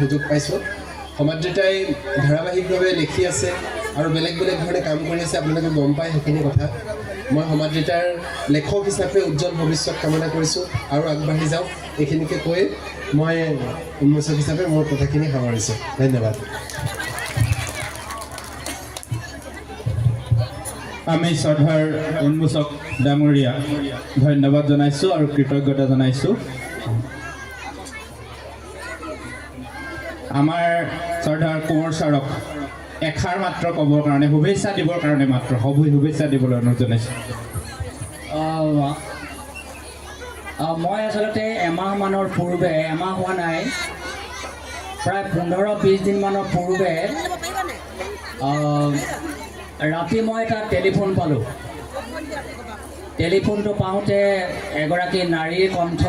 সুযোগ পাইছোঁ সমাদ্ৰিতাই ধাৰাবাহিকভাৱে লিখি আছে আৰু বেলেগ বেলেগ ধৰণে কাম কৰি আছে আপোনালোকে গম পায় সেইখিনি কথা মই সমাদ্ৰিতাৰ লেখক হিচাপে উজ্জ্বল ভৱিষ্যত কামনা কৰিছোঁ আৰু আগবাঢ়ি যাওক এইখিনিকে কৈ মই উন্মোচক হিচাপে মোৰ কথাখিনি সামৰিছোঁ ধন্যবাদ আমি শ্ৰদ্ধাৰ উন্মোচক ডাঙৰীয়া ধন্যবাদ জনাইছোঁ আৰু কৃতজ্ঞতা জনাইছোঁ আমাৰ শ্ৰদ্ধাৰ কোঁৱৰ ছাৰক এষাৰ মাত্ৰ ক'বৰ কাৰণে শুভেচ্ছা দিবৰ কাৰণে মাত্ৰ শুভেচ্ছা দিবলৈ অনুৰোধ জনাইছোঁ মই আচলতে এমাহমানৰ পূৰ্বে এমাহ হোৱা নাই প্ৰায় 15-20 দিনমানৰ পূৰ্বে ৰাতি মই এটা টেলিফোন পালোঁ টেলিফোনটো পাওঁতে এগৰাকী নাৰীৰ কণ্ঠ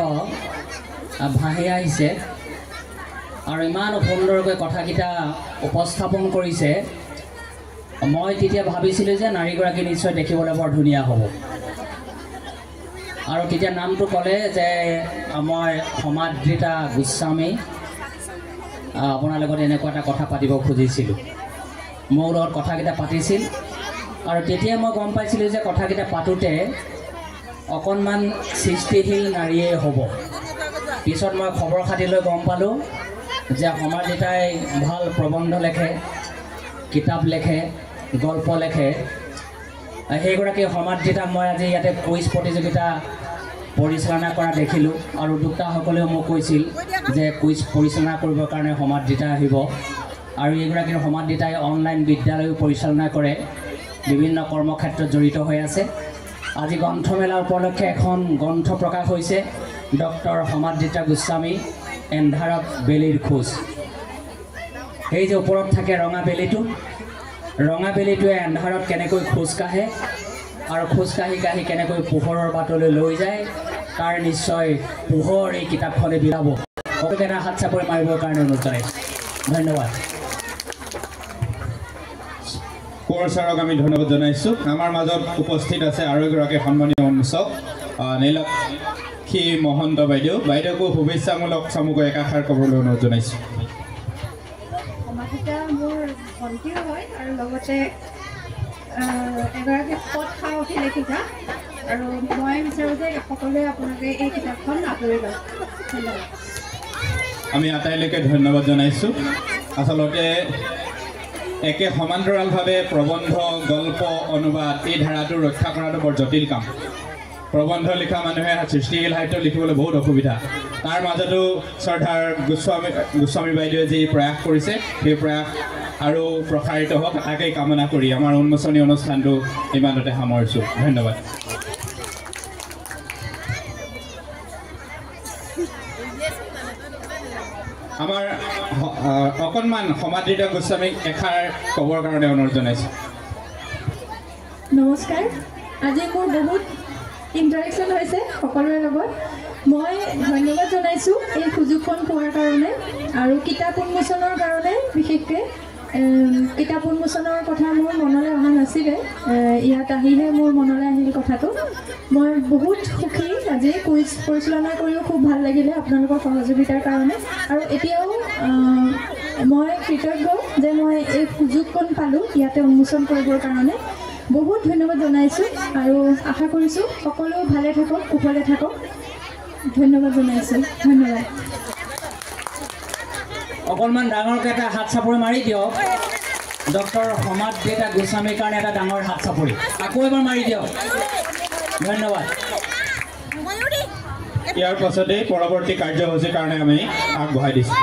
ভাহি আহিছে আৰু ইমান সুন্দৰকৈ কথাকেইটা উপস্থাপন কৰিছে মই তেতিয়া ভাবিছিলোঁ যে নাৰীগৰাকী নিশ্চয় দেখিবলৈ বৰ ধুনীয়া হ'ব আৰু তেতিয়া নামটো ক'লে যে মই সমাদ্ৰিতা গোস্বামী আপোনাৰ লগত এনেকুৱা এটা কথা পাতিব খুজিছিলোঁ মোৰ লগত কথাকেইটা পাতিছিল আৰু তেতিয়া মই গম পাইছিলোঁ যে কথাকেইটা পাতোঁতে অকণমান সৃষ্টিশীল নাৰীয়ে হ'ব পিছত মই খবৰ খাতি লৈ গম পালোঁ যে সমাদ্ৰিতাই ভাল প্ৰবন্ধ লেখে কিতাপ লেখে গল্প লেখে সেইগৰাকী সমাদ্ৰিতাক মই আজি ইয়াতে কুইজ প্ৰতিযোগিতা পৰিচালনা কৰা দেখিলোঁ আৰু উদ্যোক্তাসকলেও মোক কৈছিল যে কুইজ পৰিচালনা কৰিবৰ কাৰণে সমাদ্ৰিতা আহিব আৰু এইগৰাকীৰ সমাদ্ৰিতাই অনলাইন বিদ্যালয়ো পৰিচালনা কৰে বিভিন্ন কৰ্মক্ষেত্ৰত জড়িত হৈ আছে আজি গ্ৰন্থমেলা উপলক্ষে এখন গ্ৰন্থ প্ৰকাশ হৈছে ডক্টৰ সমাদ্ৰিতা গোস্বামী এন্ধাৰত বেলিৰ খোজ সেই যে ওপৰত থাকে ৰঙা বেলিটোৱে এন্ধাৰত কেনেকৈ খোজ কাঢ়ে আৰু খোজ কাঢ়ি কাঢ়ি কেনেকৈ পোহৰৰ বাটলৈ লৈ যায় তাৰ নিশ্চয় পোহৰ এই কিতাপখনে বিলাব সকলোকে এটা হাত চাপৰি মাৰিবৰ কাৰণে অনুৰোধ জনাইছোঁ ধন্যবাদ কোঁৱৰ ছাৰক আমি ধন্যবাদ জনাইছোঁ আমাৰ মাজত উপস্থিত আছে আৰু এগৰাকী সন্মানীয় উন্মোচক নীলাক্ষী মহন্ত বাইদেউকো শুভেচ্ছামূলক চমুকৈ একাষাৰ ক'বলৈ অনুৰোধ জনাইছোঁ সমাদ্ৰিতা মোৰ ভণ্টিও হয় আৰু লগতে এগৰাকী সৎ সাহসী লেখিকা আৰু মই বিচাৰোঁ যে সকলোৱে আপোনালোকে এই কিতাপখন আঁতৰি লওক ধন্যবাদ আমি আটাইলৈকে ধন্যবাদ জনাইছোঁ আচলতে একে সমান্তৰালভাৱে প্ৰবন্ধ গল্প অনুবাদ এই ধাৰাটো ৰক্ষা কৰাটো বৰ জটিল কাম প্ৰবন্ধ লিখা মানুহে সৃষ্টিশীল সাহিত্য লিখিবলৈ বহুত অসুবিধা তাৰ মাজতো শ্ৰদ্ধাৰ গোস্বামী বাইদেৱে যি প্ৰয়াস কৰিছে সেই প্ৰয়াস আৰু প্ৰসাৰিত হওক তাকেই কামনা কৰি আমাৰ উন্মোচনী অনুষ্ঠানটো ইমানতে সামৰিছোঁ ধন্যবাদ আমাৰ অকণমান সমাদ্ৰিতা গোস্বামীক এষাৰ ক'বৰ কাৰণে অনুৰোধ জনাইছোঁ নমস্কাৰ আজি মোৰ বহুত ইণ্টাৰেকশ্যন হৈছে সকলোৰে লগত মই ধন্যবাদ জনাইছোঁ এই সুযোগখন পোৱাৰ কাৰণে আৰু কিতাপ উন্মোচনৰ কাৰণে বিশেষকৈ কিতাপ উন্মোচনৰ কথা মোৰ মনলৈ অহা নাছিলে ইয়াত আহিহে মোৰ মনলৈ আহিল কথাটো মই বহুত সুখী আজি কুইজ পৰিচালনা কৰিও খুব ভাল লাগিলে আপোনালোকৰ সহযোগিতাৰ কাৰণে আৰু এতিয়াও মই কৃতজ্ঞ যে মই এই সুযোগখন পালোঁ ইয়াতে উন্মোচন কৰিবৰ কাৰণে বহুত ধন্যবাদ জনাইছোঁ আৰু আশা কৰিছোঁ সকলো ভালে থাকক কুশলে থাকক ধন্যবাদ জনাইছোঁ ধন্যবাদ অকণমান ডাঙৰকৈ এটা হাত চাপৰি মাৰি দিয়ক ডক্টৰ সমাদ্ৰিতা গোস্বামীৰ কাৰণে এটা ডাঙৰ হাত চাপৰি আকৌ এবাৰ মাৰি দিয়ক ধন্যবাদ ইয়াৰ পাছতেই পৰৱৰ্তী কাৰ্যসূচীৰ কাৰণে আমি আগবঢ়াই দিছোঁ